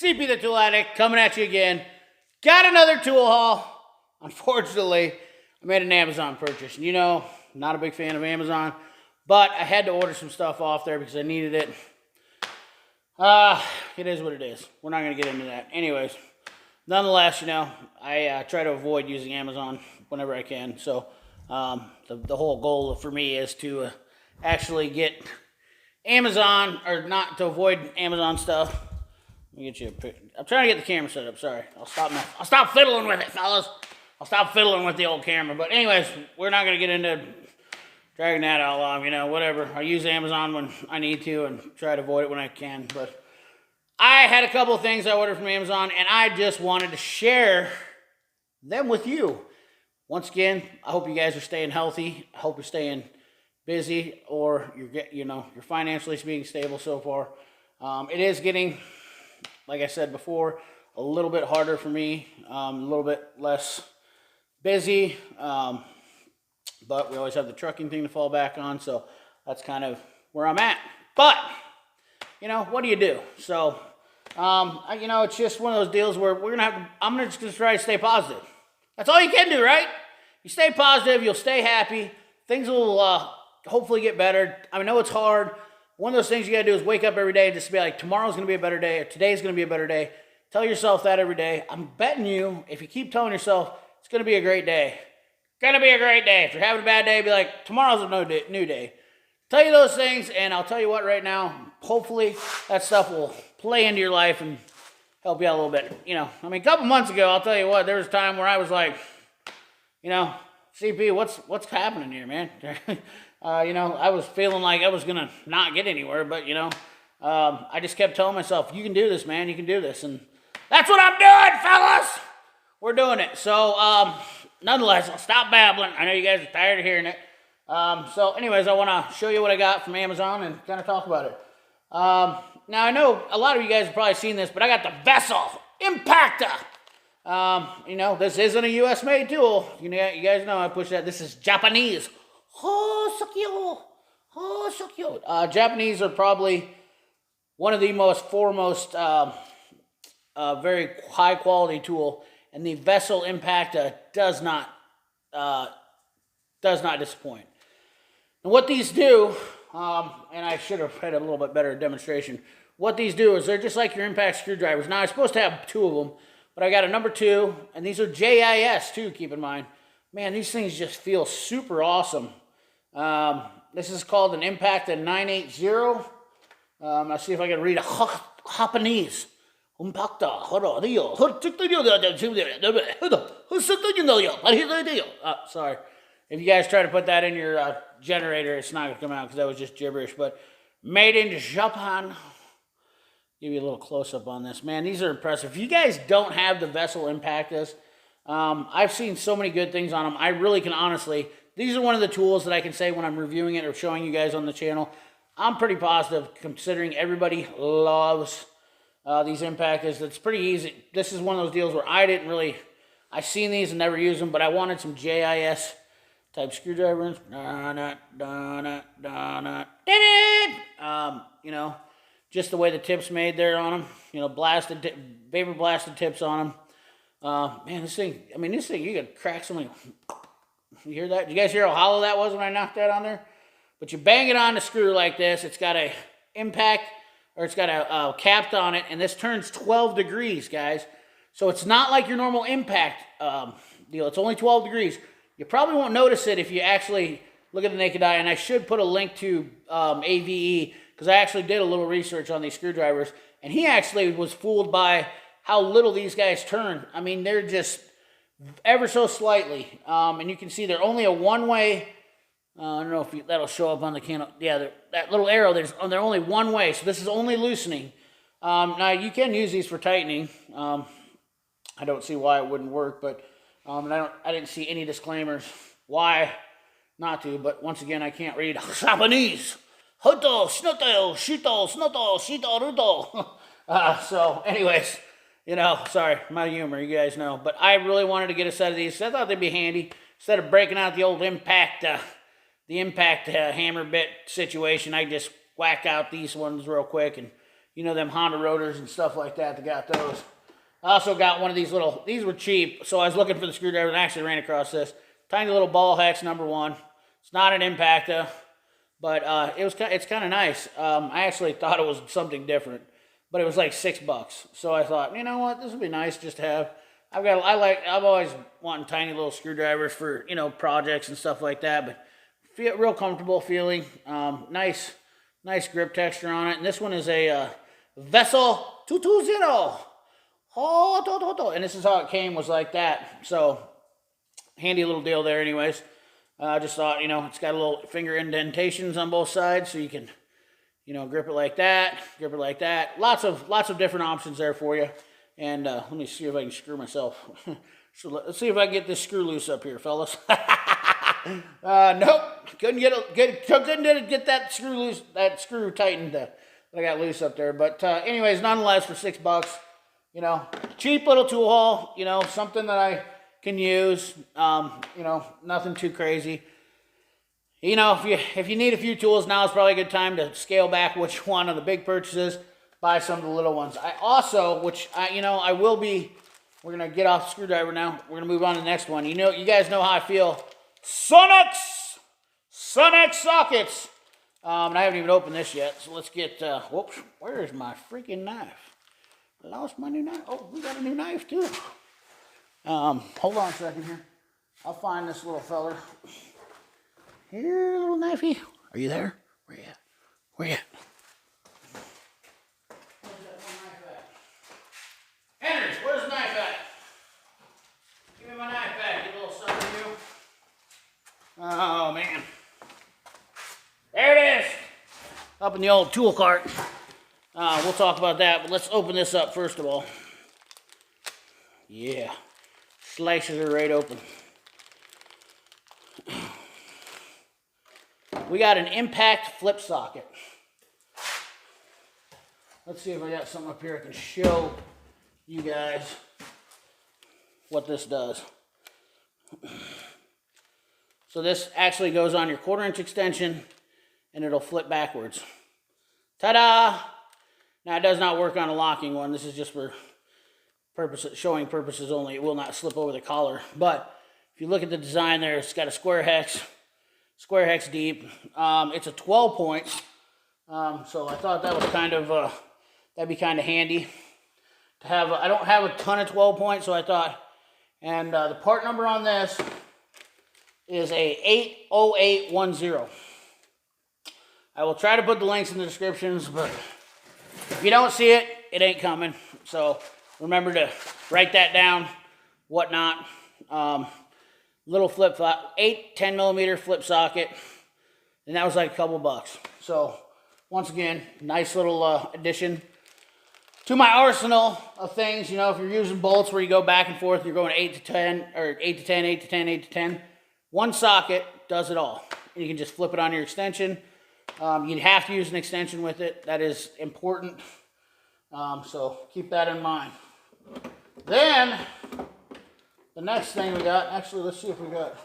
CP the Tool Addict coming at you again. Got another tool haul. Unfortunately, I made an Amazon purchase. And you know, not a big fan of Amazon, but I had to order some stuff off there because I needed it. It is what it is. We're not going to get into that. Anyways, nonetheless, you know, I try to avoid using Amazon whenever I can. So the whole goal for me is to actually get Amazon, or not to avoid Amazon stuff. Let me get you a picture. I'm trying to get the camera set up. Sorry, I'll stop fiddling with it, fellas. I'll stop fiddling with the old camera. But anyways, we're not gonna get into dragging that out long. You know, whatever. I use Amazon when I need to and try to avoid it when I can. But I had a couple of things I ordered from Amazon, and I just wanted to share them with you. Once again, I hope you guys are staying healthy. I hope you're staying busy, or you're financially being stable so far. It is getting, like I said before, a little bit harder for me, a little bit less busy, but we always have the trucking thing to fall back on, so that's kind of where I'm at. But, you know, what do you do? So, you know, it's just one of those deals where I'm just going to try to stay positive. That's all you can do, right? You stay positive, you'll stay happy, things will hopefully get better. I know it's hard. One of those things you got to do is wake up every day and just be like, tomorrow's going to be a better day, or today's going to be a better day. Tell yourself that every day. I'm betting you, if you keep telling yourself, it's going to be a great day. Going to be a great day. If you're having a bad day, be like, tomorrow's a new day. Tell you those things, and I'll tell you what right now, hopefully that stuff will play into your life and help you out a little bit. You know, I mean, a couple months ago, I'll tell you what, there was a time where I was like, you know, CP, what's happening here, man? You know, I was feeling like I was going to not get anywhere, but, you know, I just kept telling myself, you can do this, man, you can do this, and that's what I'm doing, fellas! We're doing it. So, nonetheless, I'll stop babbling. I know you guys are tired of hearing it. So, anyways, I want to show you what I got from Amazon and kind of talk about it. Now, I know a lot of you guys have probably seen this, but I got the Vessel Impactor. You know, this isn't a US-made tool. You guys know I push that. This is Japanese. Oh, so cute. Oh, so cute. Japanese are probably one of the foremost, very high-quality tool, and the Vessel Impactor does not disappoint. And what these do, and I should have had a little bit better demonstration. What these do is they're just like your impact screwdrivers. Now, I'm supposed to have two of them, but I got a number 2, and these are JIS too, keep in mind. Man, these things just feel super awesome. This is called an Impactor 980. I'll see if I can read a Japanese. Sorry. If you guys try to put that in your generator, it's not going to come out because that was just gibberish. But made in Japan. Give you a little close-up on this. Man, these are impressive. If you guys don't have the Vessel Impactors, I've seen so many good things on them. I really can honestly, these are one of the tools that I can say when I'm reviewing it or showing you guys on the channel. I'm pretty positive, considering everybody loves these impactors. It's pretty easy. This is one of those deals where I've seen these and never used them, but I wanted some JIS type screwdrivers. You know, just the way the tip's made there on them. You know, vapor blasted tips on them. Man, this thing, you could crack something. You hear that? Did you guys hear how hollow that was when I knocked that on there? But you bang it on the screw like this. It's got a impact, or it's got a capped on it, and this turns 12 degrees, guys. So it's not like your normal impact deal. It's only 12 degrees. You probably won't notice it if you actually look at the naked eye, and I should put a link to AVE, because I actually did a little research on these screwdrivers, and he actually was fooled by how little these guys turn. I mean, they're just ever so slightly, and you can see they're only a one-way. I don't know if that'll show up on the candle. Yeah, that little arrow, they're only one way, so this is only loosening. Now, you can use these for tightening. I don't see why it wouldn't work, but I didn't see any disclaimers why not to, but once again, I can't read Japanese. Hoto, shnoto, shito, snoto, shito, ruto. So, anyways, you know, sorry, my humor, you guys know. But I really wanted to get a set of these, so I thought they'd be handy. Instead of breaking out the old impact hammer bit situation, I just whack out these ones real quick and you know, them Honda rotors and stuff like that. They got those. I also got one of these little, these were cheap, so I was looking for the screwdriver and actually ran across this. Tiny little ball hex #1. It's not an impactor, but it's kind of nice. I actually thought it was something different, but it was like $6. So I thought, you know what, this would be nice just to have. I've always wanted tiny little screwdrivers for, you know, projects and stuff like that, but feel real comfortable feeling. Nice grip texture on it. And this one is a Vessel 220. And this is how it came, was like that. So handy little deal there anyways. I just thought, you know, it's got a little finger indentations on both sides, so you can, you know, grip it like that, grip it like that. Lots of different options there for you. And let me see if I can screw myself. So let's see if I can get this screw loose up here, fellas. Nope, couldn't get that screw loose, that screw tightened that I got loose up there. But anyways, nonetheless, for $6, you know, cheap little tool haul. You know, something that I can use. You know, nothing too crazy. You know, if you need a few tools, now is probably a good time to scale back which one of the big purchases, buy some of the little ones. I also, we're gonna get off the screwdriver now. We're gonna move on to the next one. You know, you guys know how I feel. Sunex sockets. And I haven't even opened this yet, so let's get. Whoops, where is my freaking knife? I lost my new knife. Oh, we got a new knife too. Hold on a second here. I'll find this little feller. Here, little knifey. Are you there? Where you at? Where you at? Where's that one knife at? Henry, where's the knife at? Give me my knife back, you little son of you. Oh, man. There it is. Up in the old tool cart. We'll talk about that, but let's open this up first of all. Yeah. Slices are right open. We got an impact flip socket. Let's see if I got something up here I can show you guys what this does. So this actually goes on your 1/4" extension and it'll flip backwards. Ta-da! Now it does not work on a locking one. This is just for showing purposes only. It will not slip over the collar. But if you look at the design there, it's got a square hex deep. It's a 12 point. So I thought that was kind of, that'd be kind of handy to have. I don't have a ton of 12 points, so I thought, and the part number on this is a 80810. I will try to put the links in the descriptions, but if you don't see it, it ain't coming. So remember to write that down, whatnot. Little flip flop, 10 millimeter flip socket, and that was like a couple bucks. So once again, nice little addition to my arsenal of things. You know, if you're using bolts where you go back and forth, you're going 8 to 10, or 8 to 10, 8 to 10, 8 to 10. One socket does it all. And you can just flip it on your extension. You'd have to use an extension with it. That is important. So keep that in mind. Then the next thing we got, actually, let's see if we got.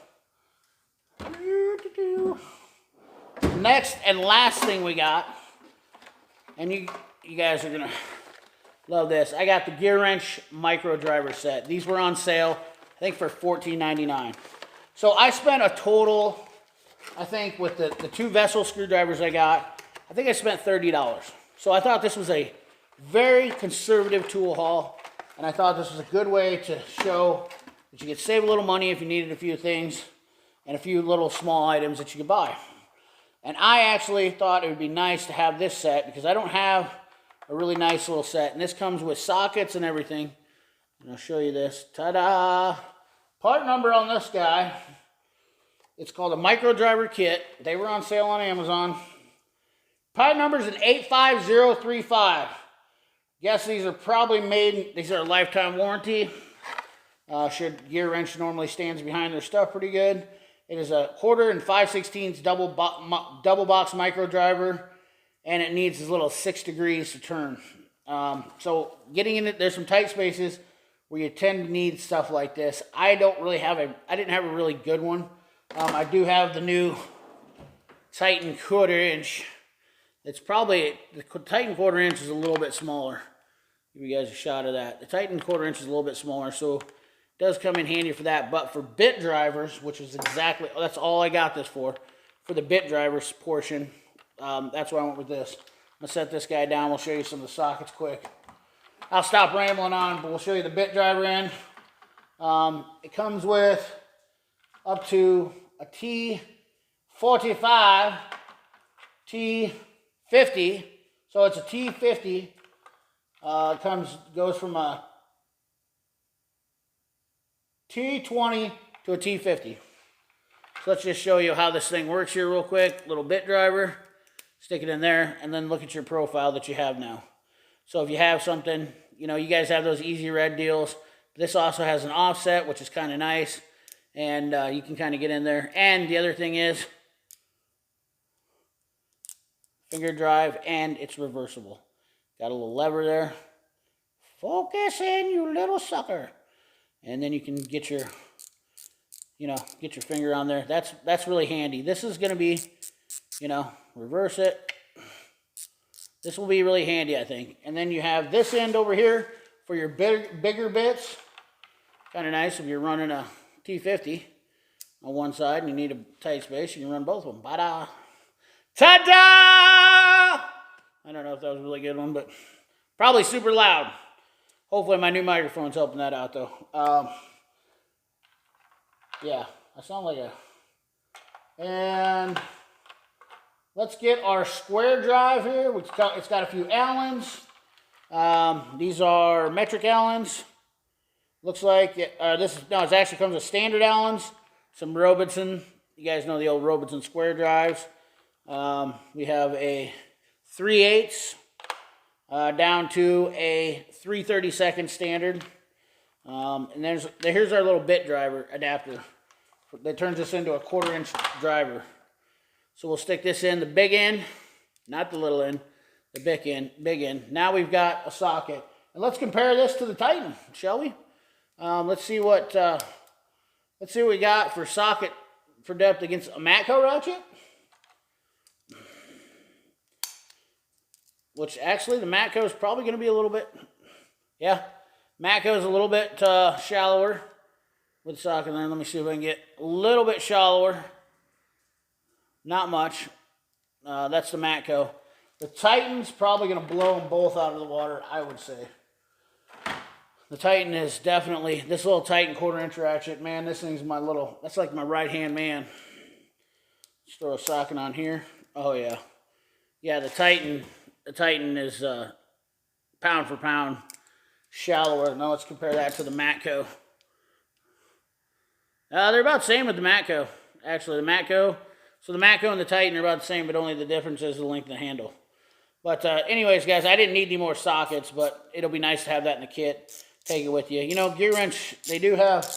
Next and last thing we got, and you guys are gonna love this. I got the Gearwrench micro driver set. These were on sale, I think, for $14.99. So I spent a total, I think, with the 2 Vessel screwdrivers I got, I think I spent $30. So I thought this was a very conservative tool haul, and I thought this was a good way to show that you could save a little money if you needed a few things and a few little small items that you could buy. And I actually thought it would be nice to have this set because I don't have a really nice little set. And this comes with sockets and everything. And I'll show you this. Ta-da! Part number on this guy, it's called a micro driver kit. They were on sale on Amazon. Part number is an 85035. Guess these are probably made, these are a lifetime warranty. Gearwrench normally stands behind their stuff pretty good. It is a 1/4 and 5/16 double box micro driver, and it needs as little as 6 degrees to turn. So getting in it, there's some tight spaces where you tend to need stuff like this. I didn't have a really good one. I do have the new Titan 1/4" It's probably, the Titan 1/4 inch is a little bit smaller. Give you guys a shot of that. The Titan 1/4 inch is a little bit smaller, so it does come in handy for that. But for bit drivers, which is exactly, that's all I got this for the bit drivers portion, that's why I went with this. I'm gonna set this guy down. We'll show you some of the sockets quick. I'll stop rambling on, but we'll show you the bit driver end. It comes with up to a T45, T50, so it's a T50. Goes from a T20 to a T50. So let's just show you how this thing works here real quick. Little bit driver, stick it in there, and then look at your profile that you have now. So if you have something, you know, you guys have those easy red deals. This also has an offset, which is kind of nice, and you can kind of get in there. And the other thing is finger drive, and it's reversible. Got a little lever there. Focus in, you little sucker. And then you can get your, you know, get your finger on there. That's really handy. This is going to be, you know, reverse it. This will be really handy, I think. And then you have this end over here for your bigger bits. Kind of nice if you're running a T50 on one side and you need a tight space. You can run both of them. Ta-da! Ta-da! I don't know if that was a really good one, but probably super loud. Hopefully my new microphone's helping that out, though. Yeah, I sound like a... And let's get our square drive here. It's got a few Allens. These are metric Allens. Looks like it actually comes with standard Allens. Some Robinson. You guys know the old Robinson square drives. We have a 3/8 down to a 3/32 standard. And here's our little bit driver adapter that turns this into a 1/4 inch driver. So we'll stick this in the big end, not the little end, the big end. Now we've got a socket. And let's compare this to the Titan, shall we? Let's see what we got for socket for depth against a Matco ratchet. Which actually the Matco is probably going to be a little bit, yeah, Matco is a little bit shallower with the socket there. Let me see if I can get a little bit shallower. Not much. That's the Matco. The Titan's probably going to blow them both out of the water, I would say. The Titan is definitely, this little Titan 1/4 inch ratchet, man, this thing's my little, that's like my right-hand man. Let's throw a socket on here. Oh, yeah. Yeah, the Titan is pound for pound shallower. Now let's compare that to the Matco. They're about the same with the Matco. Actually, the Matco and the Titan are about the same, but only the difference is the length of the handle. But anyways, guys, I didn't need any more sockets, but it'll be nice to have that in the kit. Take it with you. You know, Gearwrench, they do have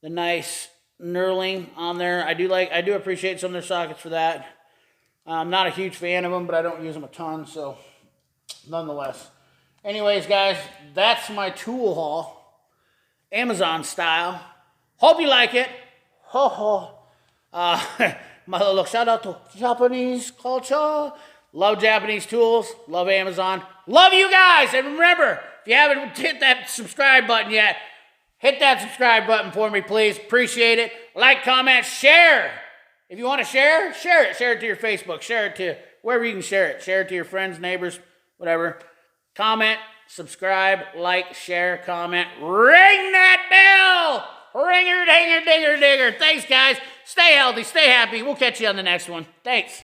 the nice knurling on there. I do appreciate some of their sockets for that. I'm not a huge fan of them, but I don't use them a ton, so nonetheless. Anyways, guys, that's my tool haul, Amazon style. Hope you like it. Ho ho. My little shout out to Japanese culture. Love Japanese tools. Love Amazon. Love you guys. And remember, if you haven't hit that subscribe button yet, hit that subscribe button for me, please. Appreciate it. Like, comment, share. If you want to share, share it. Share it to your Facebook. Share it to wherever you can share it. Share it to your friends, neighbors, whatever. Comment, subscribe, like, share, comment. Ring that bell! Ringer, dinger, dinger, digger. Thanks, guys. Stay healthy. Stay happy. We'll catch you on the next one. Thanks.